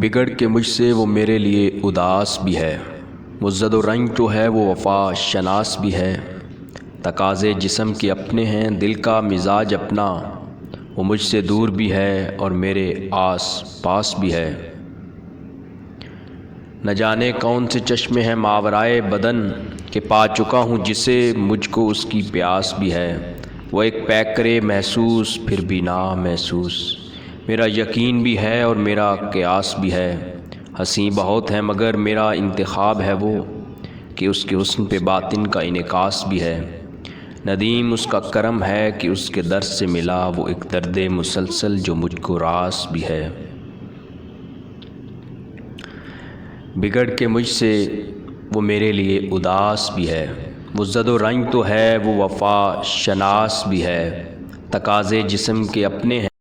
بگڑ کے مجھ سے وہ میرے لیے اداس بھی ہے، مزد و رنگ تو ہے وہ وفا شناس بھی ہے۔ تقاضے جسم کے اپنے ہیں، دل کا مزاج اپنا، وہ مجھ سے دور بھی ہے اور میرے آس پاس بھی ہے۔ نہ جانے کون سے چشمے ہیں ماورائے بدن کہ پا چکا ہوں جسے، مجھ کو اس کی پیاس بھی ہے۔ وہ ایک پیکرے محسوس پھر بھی نا محسوس، میرا یقین بھی ہے اور میرا قیاس بھی ہے۔ حسین بہت ہے مگر میرا انتخاب ہے وہ، کہ اس کے حسن پہ باطن کا انعکاس بھی ہے۔ ندیم اس کا کرم ہے کہ اس کے در سے ملا وہ ایک درد مسلسل جو مجھ کو راس بھی ہے۔ بگڑ کے مجھ سے وہ میرے لیے اداس بھی ہے، مزد و رنگ تو ہے وہ وفا شناس بھی ہے۔ تقاضے جسم کے اپنے ہیں